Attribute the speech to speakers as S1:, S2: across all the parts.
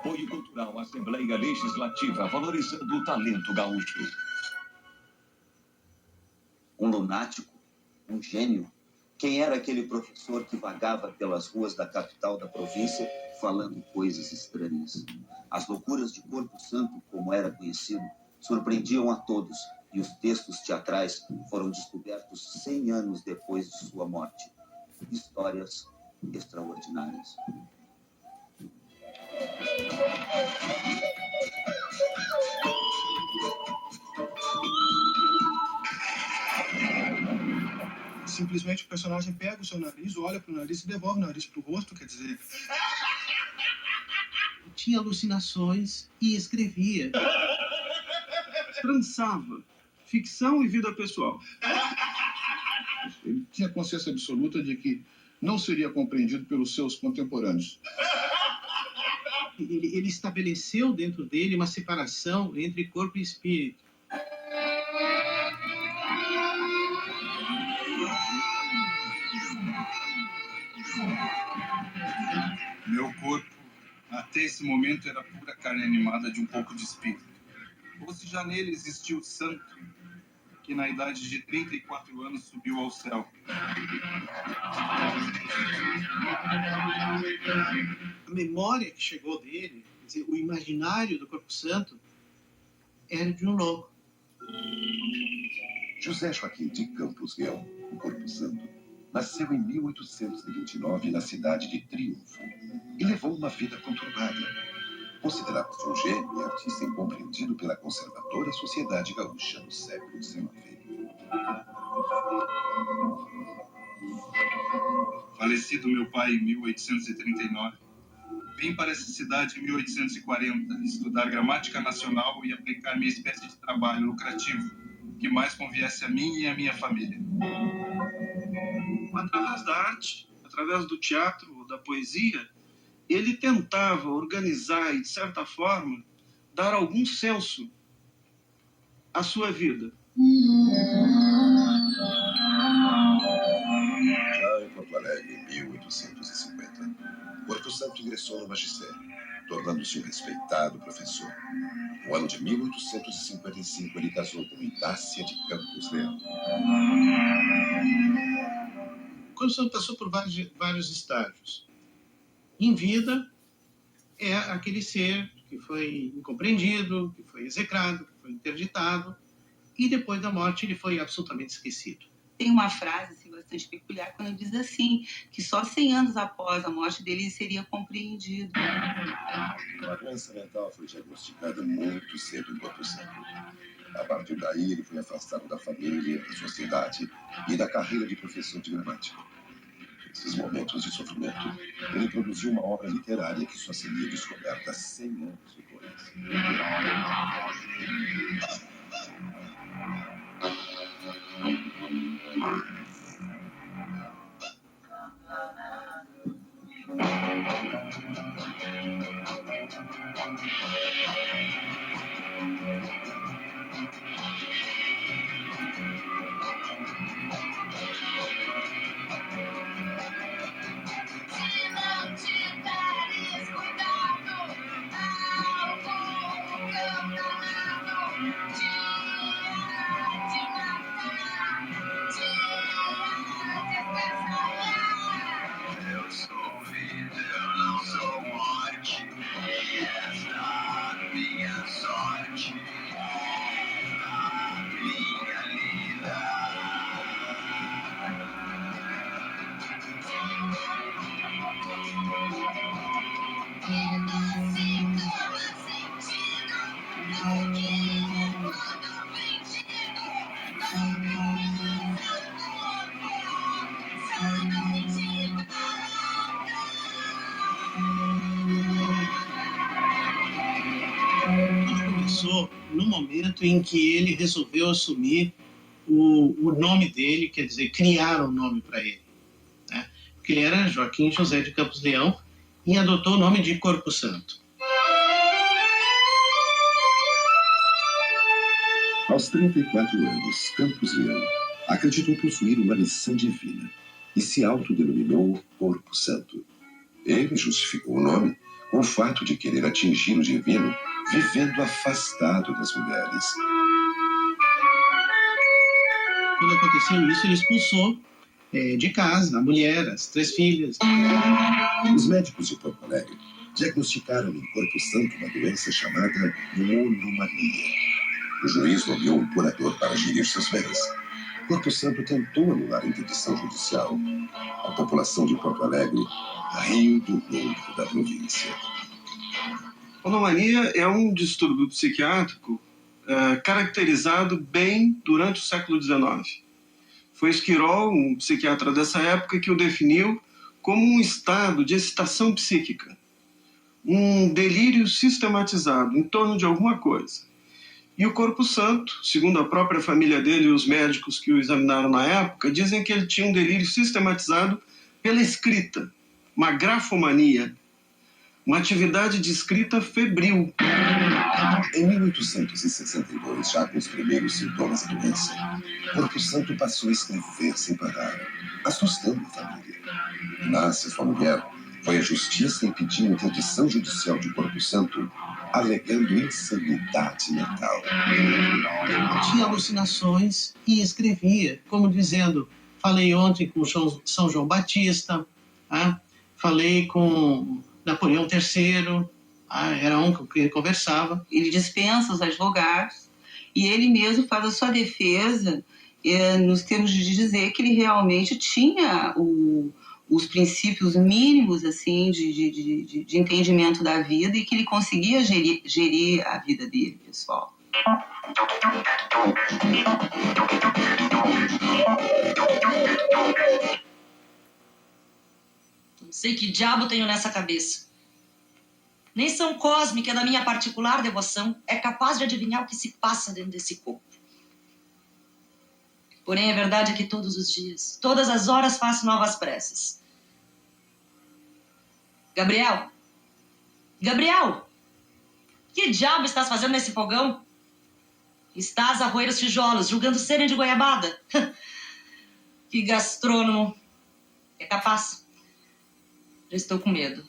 S1: Apoio Cultural, Assembleia Legislativa, valorizando o talento gaúcho.
S2: Um lunático? Um gênio? Quem era aquele professor que vagava pelas ruas da capital da província falando coisas estranhas? As loucuras de Corpo Santo, como era conhecido, surpreendiam a todos, e os textos teatrais foram descobertos 100 anos depois de sua morte. Histórias extraordinárias.
S3: Simplesmente o personagem pega o seu nariz, olha pro nariz e devolve o nariz pro rosto, quer dizer...
S4: Tinha alucinações e escrevia.
S3: Trançava ficção e vida pessoal.
S5: Ele tinha consciência absoluta de que não seria compreendido pelos seus contemporâneos.
S4: Ele estabeleceu dentro dele uma separação entre corpo e espírito.
S6: Meu corpo, até esse momento, era pura carne animada de um pouco de espírito. Ou se já nele existiu o santo, que na idade de 34 anos subiu ao céu.
S4: A memória que chegou dele, quer dizer, o imaginário do Corpo Santo, era de um louco.
S7: José Joaquim de Campos Leão, o Corpo Santo, nasceu em 1829 na cidade de Triunfo e levou uma vida conturbada. Considerava-se um gênio e artista incompreendido pela conservadora sociedade gaúcha no século XIX.
S6: Falecido meu pai em 1839, vim para essa cidade em 1840 estudar gramática nacional e aplicar minha espécie de trabalho lucrativo, que mais conviesse a mim e a minha família.
S3: Através da arte, através do teatro, da poesia, ele tentava organizar e, de certa forma, dar algum senso à sua vida.
S7: Já em Porto Alegre, em 1850, Corpo Santo ingressou no magistério, tornando-se um respeitado professor. No ano de 1855, ele casou com Idácia de Campos Leão.
S4: O Corpo Santo passou por vários estágios. Em vida, é aquele ser que foi incompreendido, que foi execrado, que foi interditado, e depois da morte ele foi absolutamente esquecido.
S8: Tem uma frase assim, bastante peculiar quando diz assim, que só 100 anos após a morte dele ele seria compreendido.
S7: Uma doença mental foi diagnosticada muito cedo em Corpo Santo. A partir daí, ele foi afastado da família, da sociedade e da carreira de professor de gramática. Nesses momentos de sofrimento, ele produziu uma obra literária que só seria descoberta 100 anos depois.
S4: Começou no momento em que ele resolveu assumir o nome dele, quer dizer, criar um nome para ele, né? Porque ele era Joaquim José de Campos Leão e adotou o nome de Corpo Santo.
S7: Aos 34 anos, Campos Leão acreditou possuir uma missão divina e se autodenominou Corpo Santo. Ele justificou o nome o fato de querer atingir o divino vivendo afastado das mulheres.
S4: Quando aconteceu isso, ele expulsou de casa a mulher, as 3 filhas.
S7: Os médicos de Porto Alegre diagnosticaram em Corpo Santo uma doença chamada monomania. O juiz nomeou um curador para gerir seus bens. Corpo Santo tentou anular a interdição judicial. A população de Porto Alegre riu do ronco da província.
S3: Monomania é um distúrbio psiquiátrico caracterizado bem durante o século XIX. Foi Esquirol, um psiquiatra dessa época, que o definiu como um estado de excitação psíquica, um delírio sistematizado em torno de alguma coisa. E o Corpo Santo, segundo a própria família dele e os médicos que o examinaram na época, dizem que ele tinha um delírio sistematizado pela escrita, uma grafomania, uma atividade de escrita febril.
S7: Em 1862, já com os primeiros sintomas da doença, Corpo Santo passou a escrever sem parar, assustando a família. Inácia, sua mulher, foi à justiça e pediu interdição judicial de Corpo Santo, alegando insanidade mental.
S4: Tinha alucinações e escrevia, como dizendo, falei ontem com São João Batista, falei com Napoleão III, era um com quem ele conversava.
S8: Ele dispensa os advogados e ele mesmo faz a sua defesa nos termos de dizer que ele realmente tinha os princípios mínimos assim, de entendimento da vida e que ele conseguia gerir a vida dele, pessoal.
S9: Não sei que diabo tenho nessa cabeça. Nem São Cosme, que é da minha particular devoção, é capaz de adivinhar o que se passa dentro desse corpo. Porém, a verdade é que todos os dias, todas as horas, faço novas preces. Gabriel! Gabriel! Que diabo estás fazendo nesse fogão? Estás a roer os tijolos, julgando serem de goiabada. Que gastrônomo. É capaz. Já estou com medo.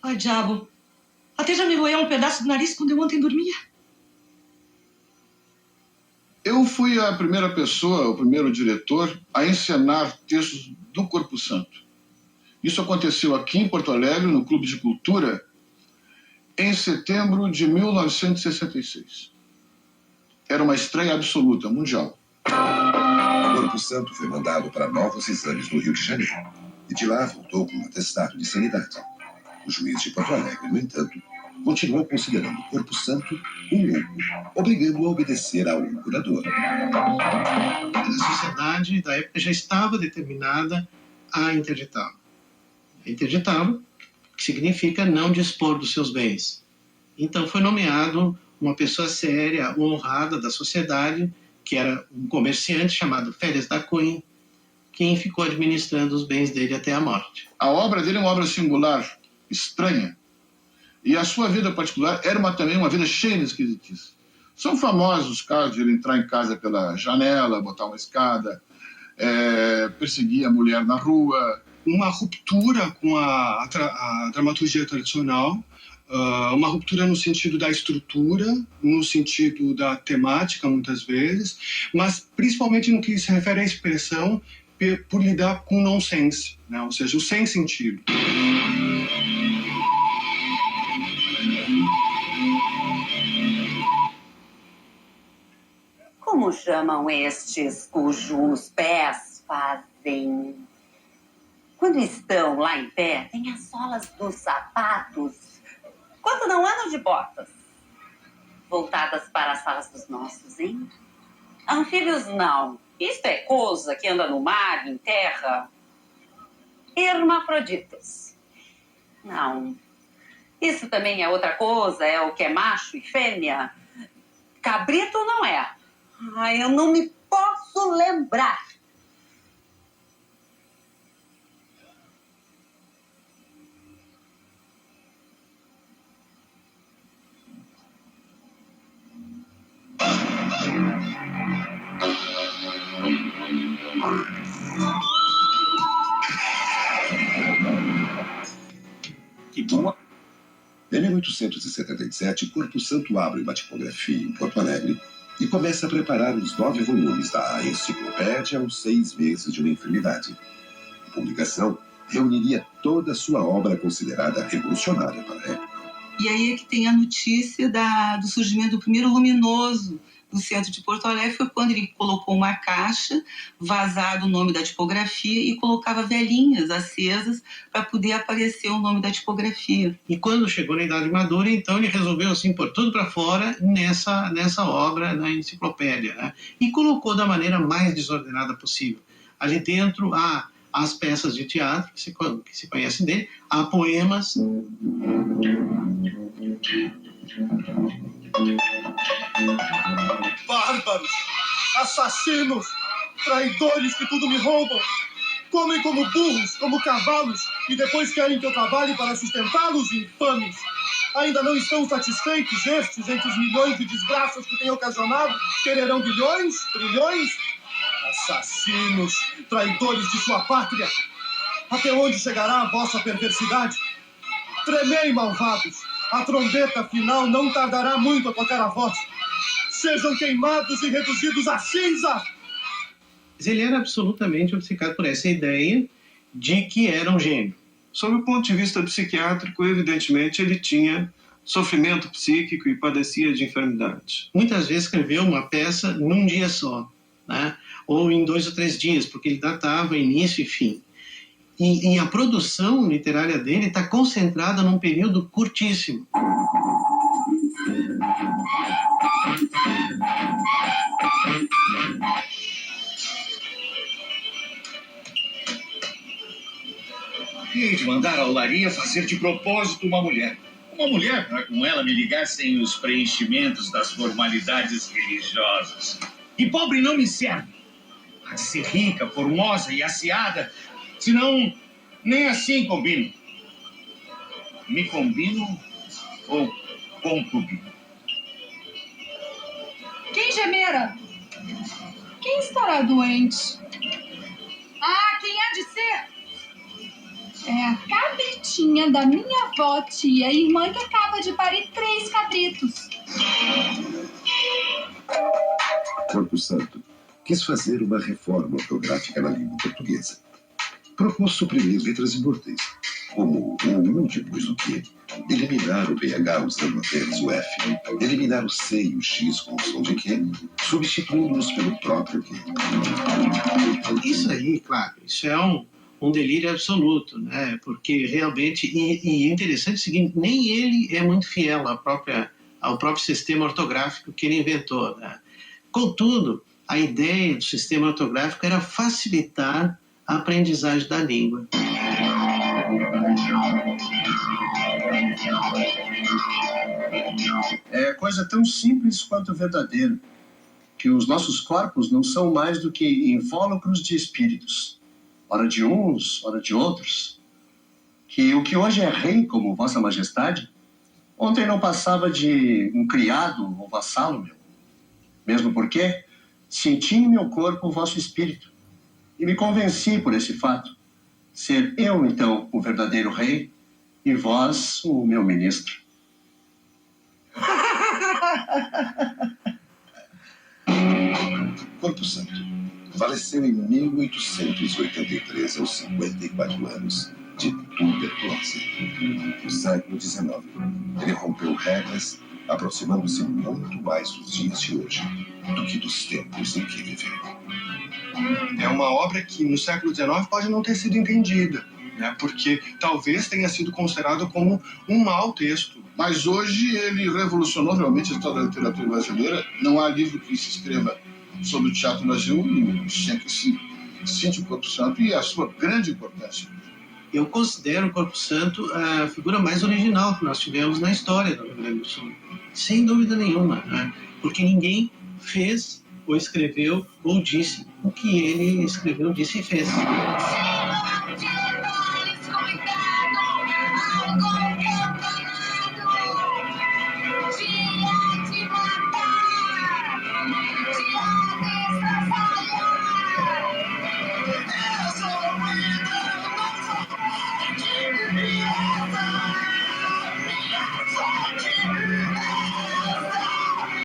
S9: Ai, diabo. Até já me roeu um pedaço do nariz quando eu ontem dormia.
S5: Eu fui a primeira pessoa, o primeiro diretor, a encenar textos do Corpo Santo. Isso aconteceu aqui em Porto Alegre, no Clube de Cultura, em setembro de 1966. Era uma estreia absoluta, mundial.
S7: O Corpo Santo foi mandado para novos exames no Rio de Janeiro e de lá voltou com um atestado de sanidade. O juiz de Porto Alegre, no entanto, continuou considerando o Corpo Santo um louco, obrigando-o a obedecer a um curador.
S4: A sociedade da época já estava determinada a interditá-lo. Interditá-lo, que significa não dispor dos seus bens. Então foi nomeado uma pessoa séria, honrada da sociedade, que era um comerciante chamado Félix da Cunha, quem ficou administrando os bens dele até a morte.
S5: A obra dele é uma obra singular, estranha. E a sua vida particular era também uma vida cheia de esquisitices. São famosos os casos de ele entrar em casa pela janela, botar uma escada, perseguir a mulher na rua.
S3: Uma ruptura com a dramaturgia tradicional, uma ruptura no sentido da estrutura, no sentido da temática, muitas vezes, mas principalmente no que se refere à expressão, por lidar com o nonsense, né? Ou seja, o sem sentido.
S10: Como chamam estes cujos pés fazem... Quando estão lá em pé, tem as solas dos sapatos, quando não andam de botas, voltadas para as salas dos nossos, hein? Anfíbios não. Isto é coisa que anda no mar, em terra. Hermafroditos. Não. Isso também é outra coisa, é o que é macho e fêmea. Cabrito não é. Ai, eu não me posso lembrar.
S1: Que boa.
S7: 1877, Corpo Santo abre uma tipografia em Porto Alegre e começa a preparar os 9 volumes da Enciclopédia aos 6 meses de uma enfermidade. A publicação reuniria toda a sua obra considerada revolucionária para a época.
S8: E aí é que tem a notícia do surgimento do primeiro luminoso no centro de Porto Alegre. Foi quando ele colocou uma caixa, vazado o nome da tipografia e colocava velinhas acesas para poder aparecer o nome da tipografia.
S4: E quando chegou na idade madura, então ele resolveu assim pôr tudo para fora nessa obra, na enciclopédia, né? E colocou da maneira mais desordenada possível. Ali dentro há as peças de teatro que se conhecem dele, há poemas.
S11: Bárbaros, assassinos, traidores que tudo me roubam. Comem como burros, como cavalos, e depois querem que eu trabalhe para sustentá-los, infames. Ainda não estão satisfeitos estes entre os milhões de desgraças que têm ocasionado? Quererão bilhões, trilhões? Assassinos, traidores de sua pátria. Até onde chegará a vossa perversidade? Tremei, malvados. A trombeta final não tardará muito a tocar a voz. Sejam queimados e reduzidos a cinza!
S4: Ele era absolutamente obcecado por essa ideia de que era um gênio.
S3: Sob o ponto de vista psiquiátrico, evidentemente, ele tinha sofrimento psíquico e padecia de enfermidade.
S4: Muitas vezes escreveu uma peça num dia só, né? Ou em 2 ou 3 dias, porque ele datava início e fim. E a produção literária dele está concentrada num período curtíssimo.
S1: Hei de mandar a olaria fazer de propósito uma mulher. Uma mulher para com ela me ligar sem os preenchimentos das formalidades religiosas. E pobre não me serve. Há de ser rica, formosa e asseada, senão nem assim combino. Me combino ou concubino?
S12: Quem gemera? Quem estará doente? Ah, quem há de ser? É a cabritinha da minha avó, tia, irmã que acaba de parir 3 cabritos.
S7: Corpo Santo quis fazer uma reforma ortográfica na língua portuguesa. Propôs suprimir letras inúteis, como o U depois do Q, eliminar o PH usando apenas o F, eliminar o C e o X com o som de Q, substituindo-os pelo próprio Q.
S4: Isso aí, claro, isso é um delírio absoluto, né? Porque realmente, e é interessante o seguinte, nem ele é muito fiel ao próprio sistema ortográfico que ele inventou, né? Contudo, a ideia do sistema ortográfico era facilitar a aprendizagem da língua.
S11: É coisa tão simples quanto verdadeiro, que os nossos corpos não são mais do que invólucros de espíritos, ora de uns, ora de outros, que o que hoje é rei como Vossa Majestade, ontem não passava de um criado ou vassalo meu. Mesmo porque senti em meu corpo o vosso espírito e me convenci por esse fato, ser eu, então, o verdadeiro rei e vós, o meu ministro.
S7: Corpo Santo faleceu em 1883, aos 54 anos, de tuberculose. No século XIX, ele rompeu regras, aproximando-se muito mais dos dias de hoje do que dos tempos em que viveu.
S3: É uma obra que no século XIX pode não ter sido entendida, né? Porque talvez tenha sido considerado como um mau texto.
S5: Mas hoje ele revolucionou realmente a história da literatura brasileira. Não há livro que se escreva sobre o teatro no Brasil sem que se cite o Corpo Santo e a sua grande importância.
S4: Eu considero o Corpo Santo a figura mais original que nós tivemos na história do Rio Grande do Sul. Sem dúvida nenhuma, né? Porque ninguém fez ou escreveu ou disse o que ele escreveu, disse e fez.